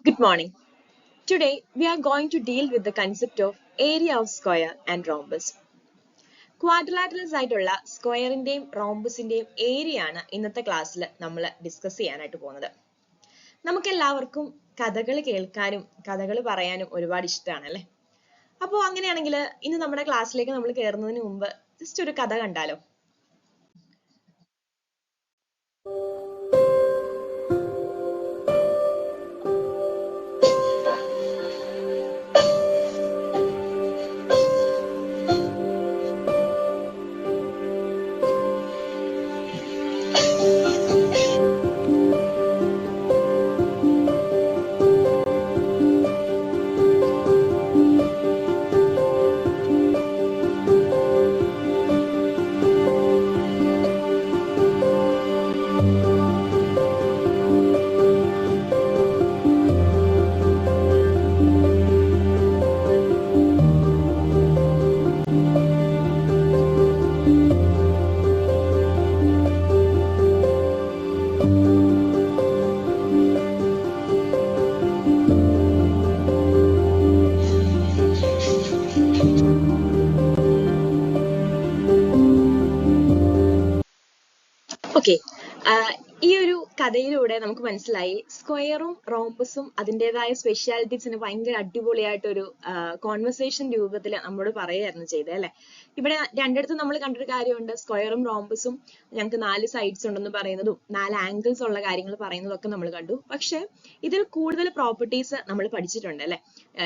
Good morning. Today we are going to deal with the concept of area of square and rhombus. Quadrilaterals ആയിട്ടുള്ള സ്ക്വയറിന്റെയും റോംബസിന്റെയും area ആണ് ഇന്നത്തെ ക്ലാസ്സിൽ നമ്മൾ discuss ചെയ്യാനായിട്ട് പോകുന്നത്. നമുക്ക് എല്ലാവർക്കും കഥകൾ കേൾക്കാനും കഥകൾ പറയാനും ഒരുപാട് ഇഷ്ടമാണ് അല്ലേ? അപ്പോൾ അങ്ങനെയാണെങ്കിൽ ഇന്ന് നമ്മുടെ ക്ലാസ്സിലേക്ക് നമ്മൾ കയറുന്നതിന് മുമ്പ് ജസ്റ്റ് ഒരു കഥ കണ്ടാലോ? ഓക്കെ, ഈ ഒരു കഥയിലൂടെ നമുക്ക് മനസ്സിലായി സ്ക്വയറും റോംബസും അതിൻ്റെതായ സ്പെഷ്യാലിറ്റീസിന് ഭയങ്കര അടിപൊളിയായിട്ടൊരു കോൺവെർസേഷൻ രൂപത്തിൽ നമ്മോട് പറയുകയായിരുന്നു ചെയ്തത് അല്ലെ. ഇവിടെ രണ്ടിടത്തും നമ്മൾ കണ്ടൊരു കാര്യമുണ്ട്, സ്ക്വയറും റോംബസും ഞങ്ങൾക്ക് 4 സൈഡ്സ് ഉണ്ടെന്ന് പറയുന്നതും 4 ആംഗിൾസ് ഉള്ള കാര്യങ്ങൾ പറയുന്നതും ഒക്കെ നമ്മൾ കണ്ടു. പക്ഷെ ഇതിൽ കൂടുതൽ പ്രോപ്പർട്ടീസ് നമ്മൾ പഠിച്ചിട്ടുണ്ട് അല്ലെ.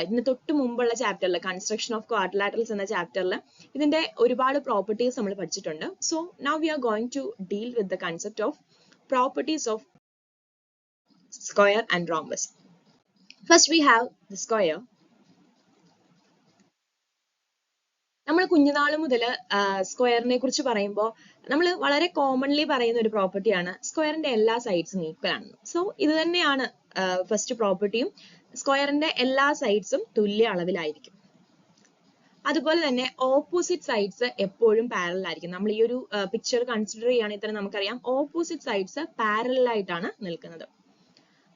ഇതിന് തൊട്ട് മുമ്പുള്ള ചാപ്റ്ററിൽ കൺസ്ട്രക്ഷൻ ഓഫ് ക്വാഡ്രിലാറ്ററൽസ് എന്ന ചാപ്റ്ററിൽ ഇതിന്റെ ഒരുപാട് പ്രോപ്പർട്ടീസ് നമ്മൾ പഠിച്ചിട്ടുണ്ട്. So now we are going to deal with the concept of properties of square and rhombus. First we have the square. നമ്മൾ കുഞ്ഞുനാൾ മുതൽ സ്ക്വയറിനെ കുറിച്ച് പറയുമ്പോൾ നമ്മൾ വളരെ കോമൺലി പറയുന്ന ഒരു പ്രോപ്പർട്ടിയാണ് സ്ക്വയറിന്റെ എല്ലാ സൈഡ്സും ഈക്വൽ ആണ്. സോ ഇത് തന്നെയാണ് ഫസ്റ്റ് പ്രോപ്പർട്ടിയും, സ്ക്വയറിന്റെ എല്ലാ സൈഡ്സും തുല്യ അളവിലായിരിക്കും. അതുപോലെ തന്നെ ഓപ്പോസിറ്റ് സൈഡ്സ് എപ്പോഴും പാരലൽ ആയിരിക്കും. നമ്മൾ ഈ ഒരു പിക്ചർ കൺസിഡർ ചെയ്യുകയാണെങ്കിൽ തന്നെ നമുക്കറിയാം ഓപ്പോസിറ്റ് സൈഡ്സ് പാരലൽ ആയിട്ടാണ് നിൽക്കുന്നത്.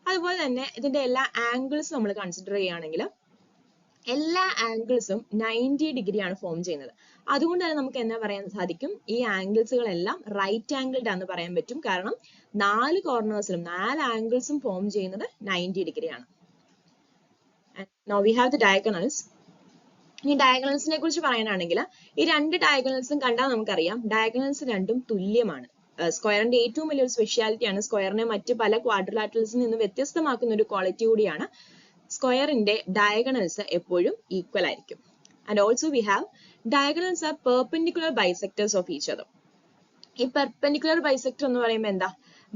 അതുപോലെ തന്നെ ഇതിന്റെ എല്ലാ ആംഗിൾസ് നമ്മൾ കൺസിഡർ ചെയ്യുകയാണെങ്കിൽ എല്ലാ ആംഗിൾസും 90 ഡിഗ്രിയാണ് ഫോം ചെയ്യുന്നത്. അതുകൊണ്ട് തന്നെ നമുക്ക് എന്താ പറയാൻ സാധിക്കും, ഈ ആംഗിൾസുകളെല്ലാം റൈറ്റ് ആംഗിൾഡ് ആണെന്ന് പറയാൻ പറ്റും. കാരണം 4 കോർണേഴ്സിലും 4 ആംഗിൾസും ഫോം ചെയ്യുന്നത് 90 ഡിഗ്രിയാണ്. Now we have the diagonals. ഇനി ഡയഗണൽസിനെ കുറിച്ച് പറയാനാണെങ്കിൽ ഈ 2 ഡയഗണൽസും കണ്ടാൽ നമുക്കറിയാം ഡയഗണൽസ് രണ്ടും തുല്യമാണ്. സ്ക്വയറിന്റെ ഏറ്റവും വലിയൊരു സ്പെഷ്യാലിറ്റിയാണ്, സ്ക്വയറിനെ മറ്റ് പല ക്വാഡ്രിലാറ്ററൽസിൽ നിന്ന് വ്യത്യസ്തമാക്കുന്ന ഒരു ക്വാളിറ്റി കൂടിയാണ്, സ്ക്വയറിന്റെ ഡയഗണൽസ് എപ്പോഴും ഈക്വൽ ആയിരിക്കും. And also we have diagonals are perpendicular bisectors of each other. ഈ പെർപെൻഡിക്കുലർ ബൈസെക്ടർ എന്ന് പറയുമ്പോൾ എന്താ,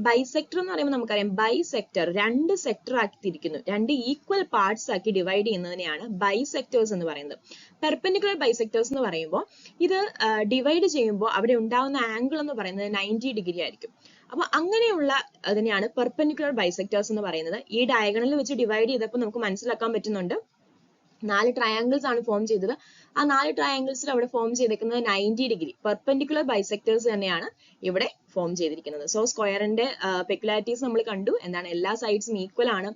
ബൈസെക്ടർ എന്ന് പറയുമ്പോൾ നമുക്കറിയാം ബൈസെക്ടർ 2 സെക്ടർ ആക്കി തിരിക്കുന്നു, 2 ഈക്വൽ പാർട്സ് ആക്കി ഡിവൈഡ് ചെയ്യുന്നതിനെയാണ് ബൈസെക്ടേഴ്സ് എന്ന് പറയുന്നത്. പെർപെൻഡിക്കുലർ ബൈസെക്ടേഴ്സ് എന്ന് പറയുമ്പോൾ ഇത് ഡിവൈഡ് ചെയ്യുമ്പോൾ അവിടെ ഉണ്ടാവുന്ന ആംഗിൾ എന്ന് പറയുന്നത് 90 ഡിഗ്രി ആയിരിക്കും. അപ്പൊ അങ്ങനെയുള്ള അതിനെയാണ് പെർപെൻഡിക്കുലർ ബൈസെക്ടേഴ്സ് എന്ന് പറയുന്നത്. ഈ ഡയഗണലിൽ വെച്ച് ഡിവൈഡ് ചെയ്തപ്പോൾ നമുക്ക് മനസ്സിലാക്കാൻ പറ്റുന്നുണ്ട് 4 ട്രയാങ്കിൾസ് ആണ് ഫോം ചെയ്തത്. ആ 4 ട്രയാങ്കിൾസിൽ അവിടെ ഫോം ചെയ്തിരിക്കുന്നത് 90 ഡിഗ്രി പെർപെൻഡിക്കുലർ ബൈസെക്ടേഴ്സ് തന്നെയാണ് ഇവിടെ ഫോം ചെയ്തിരിക്കുന്നത്. സോ സ്ക്വയറിന്റെ പെക്യുലാരിറ്റീസ് നമ്മൾ കണ്ടു. എന്താണ്, എല്ലാ സൈഡ്സും ഈക്വൽ ആണ്,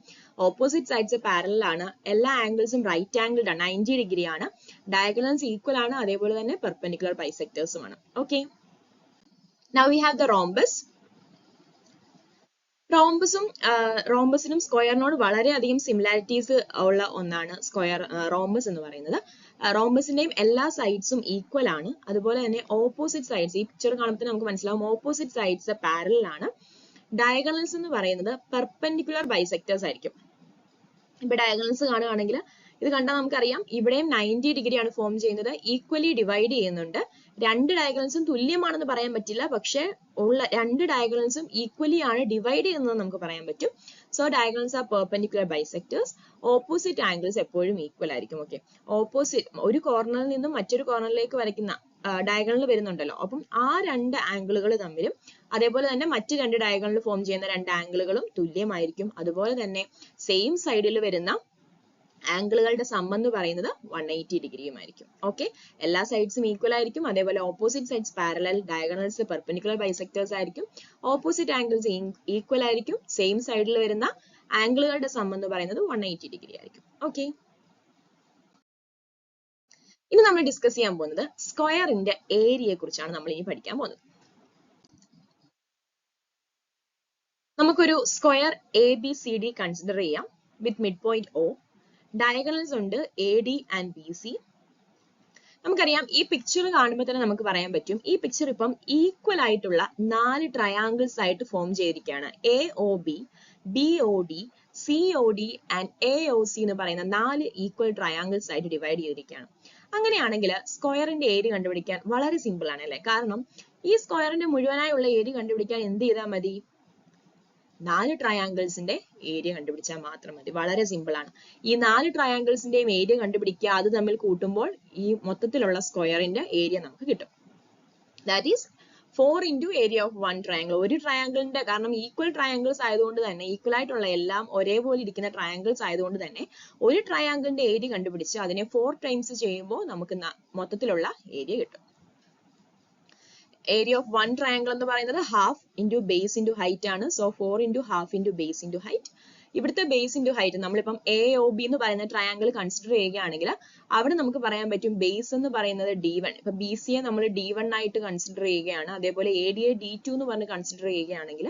ഓപ്പോസിറ്റ് സൈഡ്സ് പാരലൽ ആണ്, എല്ലാ ആംഗിൾസും റൈറ്റ് ആംഗിൾഡ് ആണ്, 90 ഡിഗ്രി ആണ്, ഡയഗണൽസ് ഈക്വൽ ആണ്, അതേപോലെ തന്നെ പെർപെൻഡിക്കുലർ ബൈസെക്ടേഴ്സും ആണ്. Okay, now we have the rhombus. റോംബസിനും സ്ക്വയറിനോട് വളരെയധികം സിമിലാരിറ്റീസ് ഉള്ള ഒന്നാണ് റോംബസ് എന്ന് പറയുന്നത്. റോംബസിന്റെയും എല്ലാ സൈഡ്സും ഈക്വൽ ആണ്, അതുപോലെ തന്നെ ഓപ്പോസിറ്റ് സൈഡ്സ്, ഈ പിക്ചർ കാണുമ്പോൾ നമുക്ക് മനസ്സിലാവും ഓപ്പോസിറ്റ് സൈഡ്സ് പാരലൽ ആണ്. ഡയഗണൽസ് എന്ന് പറയുന്നത് പെർപെൻഡിക്കുലർ ബൈസെക്ടേഴ്സ് ആയിരിക്കും. ഇപ്പൊ ഡയഗണൽസ് കാണുകയാണെങ്കിൽ ഇത് കണ്ടാൽ നമുക്കറിയാം ഇവിടെയും 90 ഡിഗ്രിയാണ് ഫോം ചെയ്യുന്നത്, ഈക്വലി ഡിവൈഡ് ചെയ്യുന്നുണ്ട്. 2 ഡയഗണൽസും തുല്യമാണെന്ന് പറയാൻ പറ്റില്ല, പക്ഷെ ഉള്ള 2 ഡയഗണൽസും ഈക്വലി ആണ് ഡിവൈഡ് ചെയ്യുന്നത് നമുക്ക് പറയാൻ പറ്റും. So diagonals are perpendicular bisectors. Opposite angles എപ്പോഴും ഈക്വൽ ആയിരിക്കും. ഓക്കെ, ഓപ്പോസിറ്റ് ഒരു കോർണറിൽ നിന്നും മറ്റൊരു കോർണറിലേക്ക് വരയ്ക്കുന്ന ഡയഗണൽ വരുന്നുണ്ടല്ലോ, അപ്പം ആ 2 ആംഗിളുകൾ തമ്മിലും അതേപോലെ തന്നെ മറ്റ് 2 ഡയഗണൽ ഫോം ചെയ്യുന്ന 2 ആംഗിളുകളും തുല്യമായിരിക്കും. അതുപോലെ തന്നെ സെയിം സൈഡിൽ വരുന്ന ആംഗിളുകളുടെ സം എന്ന് പറയുന്നത് 180 ഡിഗ്രിയുമായിരിക്കും. ഓക്കെ, എല്ലാ സൈഡ്സും ഈക്വൽ ആയിരിക്കും, അതേപോലെ opposite sides parallel, diagonals perpendicular bisectors ആയിരിക്കും, ഓപ്പോസിറ്റ് ആംഗിൾസ് ഈക്വൽ ആയിരിക്കും, സെയിം സൈഡിൽ വരുന്ന ആംഗിളുകളുടെ സം എന്ന് പറയുന്നത് 180 ഡിഗ്രി ആയിരിക്കും. ഓക്കെ, ഇനി നമ്മൾ ഡിസ്കസ് ചെയ്യാൻ പോകുന്നത് സ്ക്വയറിന്റെ ഏരിയയെ കുറിച്ചാണ് നമ്മൾ ഇനി പഠിക്കാൻ പോകുന്നത്. നമുക്കൊരു square A B C D consider ചെയ്യാം വിത്ത് മിഡ് പോയിന്റ് ഒ. ഡയഗണൽസ് ഉണ്ട് A D and B C. നമുക്കറിയാം ഈ പിക്ചർ കാണുമ്പോൾ തന്നെ നമുക്ക് പറയാൻ പറ്റും ഈ പിക്ചർ ഇപ്പം ഈക്വൽ ആയിട്ടുള്ള 4 ട്രയാങ്കിൾസ് ആയിട്ട് ഫോം ചെയ്തിരിക്കുകയാണ്. A O B, B O D, C O D and A O C എന്ന് പറയുന്ന 4 ഈക്വൽ ട്രയാങ്കിൾസ് ആയിട്ട് ഡിവൈഡ് ചെയ്തിരിക്കുകയാണ്. അങ്ങനെയാണെങ്കിൽ സ്ക്വയറിന്റെ ഏരിയ കണ്ടുപിടിക്കാൻ വളരെ സിമ്പിൾ ആണ് അല്ലെ? കാരണം ഈ സ്ക്വയറിന്റെ മുഴുവനായുള്ള ഏരിയ കണ്ടുപിടിക്കാൻ എന്ത് ചെയ്താൽ മതി? 4 ട്രയാങ്കിൾസിന്റെ ഏരിയ കണ്ടുപിടിച്ചാൽ മാത്രം മതി. വളരെ സിമ്പിൾ ആണ്. ഈ 4 ട്രയാങ്കിൾസിന്റെയും ഏരിയ കണ്ടുപിടിക്കുക, അത് തമ്മിൽ കൂട്ടുമ്പോൾ ഈ മൊത്തത്തിലുള്ള സ്ക്വയറിന്റെ ഏരിയ നമുക്ക് കിട്ടും. That is 4 into area of 1 triangle. ഒരു ട്രയാങ്കിളിന്റെ, കാരണം ഈക്വൽ ട്രയാങ്കിൾസ് ആയതുകൊണ്ട് തന്നെ, ഈക്വൽ ആയിട്ടുള്ള എല്ലാം ഒരേപോലെ ഇരിക്കുന്ന ട്രയാങ്കിൾസ് ആയതുകൊണ്ട് തന്നെ ഒരു ട്രയാങ്കിളിന്റെ ഏരിയ കണ്ടുപിടിച്ച് അതിനെ 4 ടൈംസ് ചെയ്യുമ്പോൾ നമുക്ക് മൊത്തത്തിലുള്ള ഏരിയ കിട്ടും. ഏരിയ ഓഫ് 1 ട്രയാങ്കിൾ എന്ന് പറയുന്നത് half into base into height ആണ്. So 4 into half into base into height. ഇവിടുത്തെ ബേസ് ഇൻറ്റു ഹൈറ്റ്, നമ്മളിപ്പം എ ഒ ബി എന്ന് പറയുന്ന ട്രയാങ്കിൾ കൺസിഡർ ചെയ്യുകയാണെങ്കിൽ അവിടെ നമുക്ക് പറയാൻ പറ്റും ബേസ് എന്ന് പറയുന്നത് D1. ഇപ്പൊ ബി സിയെ നമ്മൾ D1 ആയിട്ട് കൺസിഡർ ചെയ്യുകയാണ്. അതേപോലെ എ ഡിയെ D2 എന്ന് പറഞ്ഞ് കൺസിഡർ ചെയ്യുകയാണെങ്കിൽ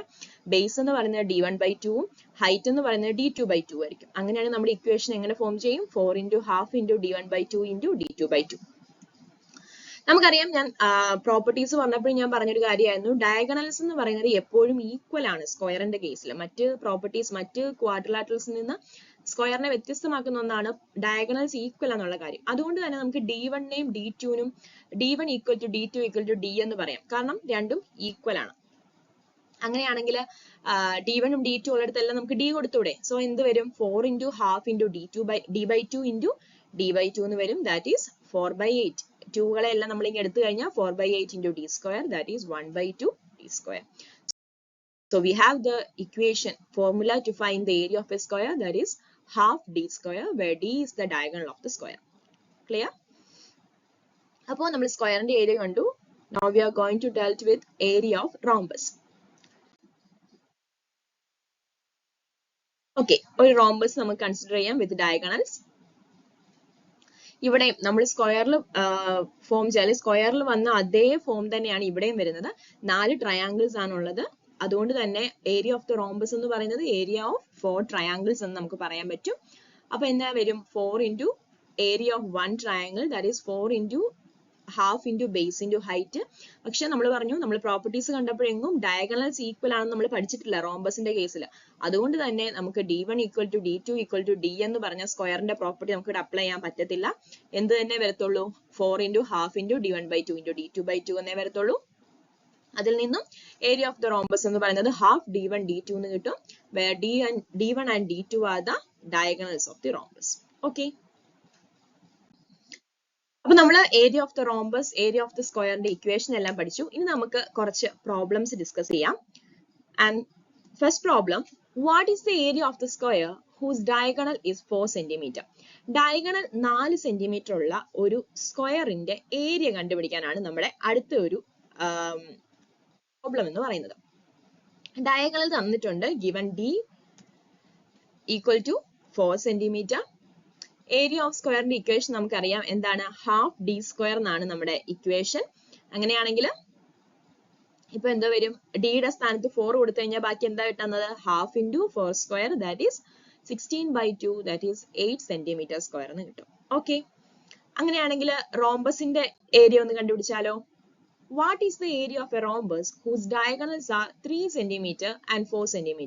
ബേസ് എന്ന് പറയുന്നത് D1/2 ഹൈറ്റ് എന്ന് പറയുന്നത് D2/2 ആയിരിക്കും. അങ്ങനെയാണ് നമ്മുടെ ഇക്വേഷൻ എങ്ങനെ ഫോം ചെയ്യും? 4 into half into D1/2 into D2/2. നമുക്കറിയാം, ഞാൻ പ്രോപ്പർട്ടീസ് പറഞ്ഞപ്പോൾ ഞാൻ പറഞ്ഞൊരു കാര്യമായിരുന്നു, ഡയഗണൽസ് എന്ന് പറയുന്നത് എപ്പോഴും ഈക്വൽ ആണ് സ്ക്വയറിന്റെ കേസിൽ. മറ്റ് പ്രോപ്പർട്ടീസ്, മറ്റ് ക്വാഡ്രിലാറ്ററൽസിൽ നിന്ന് സ്ക്വയറിനെ വ്യത്യസ്തമാക്കുന്ന ഒന്നാണ് ഡയഗണൽസ് ഈക്വൽ എന്നുള്ള കാര്യം. അതുകൊണ്ട് തന്നെ നമുക്ക് D1നെയും D2നും D1 equal to D2 equal to D എന്ന് പറയാം. കാരണം രണ്ടും ഈക്വൽ ആണ്. അങ്ങനെയാണെങ്കിൽ D1 ഉം D2 ഉള്ളിടത്തെല്ലാം നമുക്ക് D കൊടുത്തൂടെ? സോ എന്ത് വരും? 4 into half into D/2 into D/2 എന്ന് വരും. That is 4/8. 2കളെ എല്ലാം നമ്മൾ ഇങ്ങനെ എടുത്തു കഴിഞ്ഞാൽ 4/8 into D square, that is 1/2 D square. So we have the equation formula to find the area of a square, that is half D square, where D is the diagonal of the square. Clear? അപ്പോൾ നമ്മൾ സ്ക്വയറിന്റെ area കണ്ടു. Now we are going to deal with area of rhombus. Okay, ഒരു rhombus നമുക്ക് consider ചെയ്യാം with diagonals. ഇവിടെ നമ്മൾ സ്ക്വയറിൽ ഫോം ചെയ്യാൻ, സ്ക്വയറിൽ വന്ന അതേ ഫോം തന്നെയാണ് ഇവിടെയും വരുന്നത്. 4 ട്രയാങ്കിൾസ് ആണുള്ളത്. അതുകൊണ്ട് തന്നെ ഏരിയ ഓഫ് ദ റോംബസ് എന്ന് പറയുന്നത് ഏരിയ ഓഫ് 4 ട്രയാങ്കിൾസ് എന്ന് നമുക്ക് പറയാൻ പറ്റും. അപ്പൊ എന്താ വരും? 4 into area of 1 triangle, that is 4 into half into base into height. പക്ഷെ നമ്മൾ പറഞ്ഞു, നമ്മൾ പ്രോപ്പർട്ടീസ് കണ്ടപ്പോഴെങ്ങും ഡയഗണൽസ് ഈക്വൽ ആണെന്ന് നമ്മൾ പഠിച്ചിട്ടില്ല റോംബസിന്റെ കേസിൽ. അതുകൊണ്ട് തന്നെ നമുക്ക് D1 equal to D2 equal to D എന്ന് പറഞ്ഞ സ്ക്വയറിന്റെ പ്രോപ്പർട്ടി നമുക്ക് ഇവിടെ അപ്ലൈ ചെയ്യാൻ പറ്റത്തില്ല. എന്ത് തന്നെ വരത്തുള്ളൂ? 4 into half into D1/2 into D2/2 എന്നേ വരത്തുള്ളൂ. അതിൽ നിന്നും ഏരിയ ഓഫ് ദ റോംബസ് എന്ന് പറയുന്നത് ഹാഫ് D1 D2 എന്ന് കിട്ടും. where D1 and D2 are the diagonals of the rhombus. Okay. അപ്പൊ നമ്മൾ area of the rhombus, area of the സ്ക്വയറിന്റെ ഇക്വേഷൻ എല്ലാം പഠിച്ചു. ഇനി നമുക്ക് കുറച്ച് പ്രോബ്ലംസ് ഡിസ്കസ് ചെയ്യാം. And first problem, what is the area of the square whose diagonal is 4 centimetre? Diagonal 4 centimetre ഉള്ള ഒരു സ്ക്വയറിന്റെ ഏരിയ കണ്ടുപിടിക്കാനാണ് നമ്മുടെ അടുത്ത ഒരു പ്രോബ്ലം എന്ന് പറയുന്നത്. ഡയഗണൽ തന്നിട്ടുണ്ട്, given D equal to 4 centimetre. Area of സ്ക്വയറിന്റെ ഇക്വേഷൻ നമുക്കറിയാം എന്താണ്? ഹാഫ് D സ്ക്വയർ എന്നാണ് നമ്മുടെ ഇക്വേഷൻ. അങ്ങനെയാണെങ്കിൽ ഇപ്പൊ എന്താ വരും? ഡിയുടെ സ്ഥാനത്ത് 4 കൊടുത്തു കഴിഞ്ഞാൽ ബാക്കി എന്താ കിട്ടുന്നത്? Half into 4 square, that is 16/2, that is 8 centimetre square എന്ന് കിട്ടും. ഓക്കെ, അങ്ങനെയാണെങ്കിൽ റോംബസിന്റെ ഏരിയ ഒന്ന് കണ്ടുപിടിച്ചാലോ? What is the area of a rhombus whose diagonals are 3 cm and 4 cm?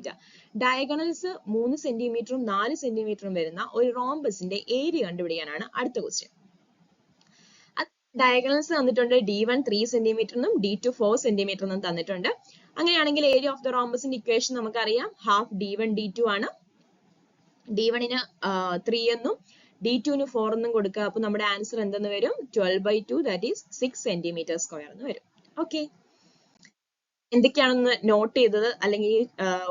Diagonals 3 സെന്റിമീറ്ററും 4 സെന്റിമീറ്ററും വരുന്ന ഒരു റോംബസിന്റെ ഏരിയ കണ്ടുപിടിക്കാനാണ് അടുത്ത ക്വസ്റ്റ്യൻ. ഡയഗണൽസ് തന്നിട്ടുണ്ട്. D1 3 സെന്റിമീറ്റർ എന്നും D2 4 സെന്റിമീറ്റർ എന്നും തന്നിട്ടുണ്ട്. അങ്ങനെയാണെങ്കിൽ ഏരിയ ഓഫ് ദ റോംബസിന്റെ ഇക്വേഷൻ നമുക്കറിയാം, ഹാഫ് D1 D2 ആണ്. D1ന് 3 എന്നും D2ന് 4 എന്നും കൊടുക്കുക. അപ്പൊ നമ്മുടെ ആൻസർ എന്തെന്ന് വരും? 12/2, ദാറ്റ് ഈസ് 6 സെന്റിമീറ്റർ സ്ക്വയർ എന്ന് വരും. ഓക്കെ, എന്തൊക്കെയാണെന്ന് നോട്ട് ചെയ്തത് അല്ലെങ്കിൽ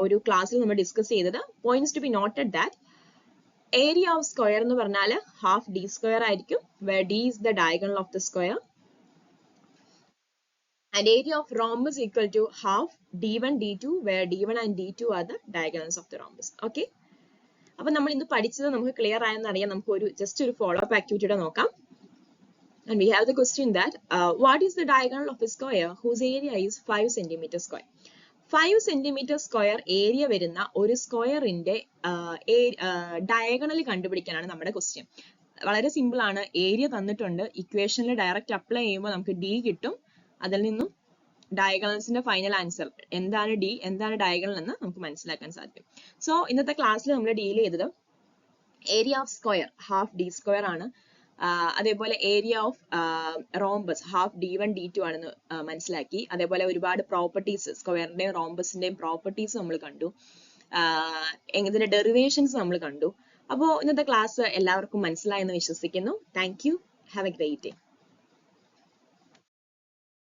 ഒരു ക്ലാസ്സിൽ നമ്മൾ ഡിസ്കസ് ചെയ്തത് points to be noted that area of square എന്ന് പറഞ്ഞാൽ ഹാഫ് D സ്ക്വയർ ആയിരിക്കും, where D is the diagonal of the square, and area of rhombus equal to half D1 D2, where D1 and D2 are the diagonals of the rhombus. Okay. അപ്പൊ നമ്മൾ ഇന്ന് പഠിച്ചത് നമുക്ക് clear ആയെന്ന് അറിയാം. നമുക്ക് ഒരു ജസ്റ്റ് ഒരു ഫോളോ അപ്പ് ആക്ടിവിറ്റിയുടെ നോക്കാം. And we have the question that what is the diagonal of a square whose area is 5 centimeter square? 5 centimeter square area വരുന്ന ഒരു സ്ക്വയറിന്റെ ഡയഗണൽ കണ്ടുപിടിക്കാനാണ് നമ്മുടെ ക്വസ്റ്റ്യൻ. വളരെ സിമ്പിൾ ആണ്. ഏരിയ തന്നിട്ടുണ്ട്, ഇക്വേഷനിൽ ഡയറക്റ്റ് അപ്ലൈ ചെയ്യുമ്പോൾ നമുക്ക് ഡി കിട്ടും. അതിൽ നിന്നും ഡയഗണൽസിന്റെ ഫൈനൽ ആൻസർ എന്താണ് ഡി, എന്താണ് ഡയഗണൽ എന്ന് നമുക്ക് മനസ്സിലാക്കാൻ സാധിക്കും. സോ ഇന്നത്തെ ക്ലാസ്സിൽ നമ്മൾ ഡീൽ ചെയ്തത് area of square half D square ആണ്. അതേപോലെ area of rhombus half D1 D2 ആണെന്ന് മനസ്സിലാക്കി. അതേപോലെ ഒരുപാട് പ്രോപ്പർട്ടീസ് സ്ക്വയറിന്റെയും റോംബസിന്റെയും പ്രോപ്പർട്ടീസ് നമ്മൾ കണ്ടു. ഇതിന്റെ ഡെറിവേഷൻസ് നമ്മൾ കണ്ടു. അപ്പോൾ ഇന്നത്തെ ക്ലാസ് എല്ലാവർക്കും മനസ്സിലായെന്ന് വിശ്വസിക്കുന്നു. Thank you. Have A great day.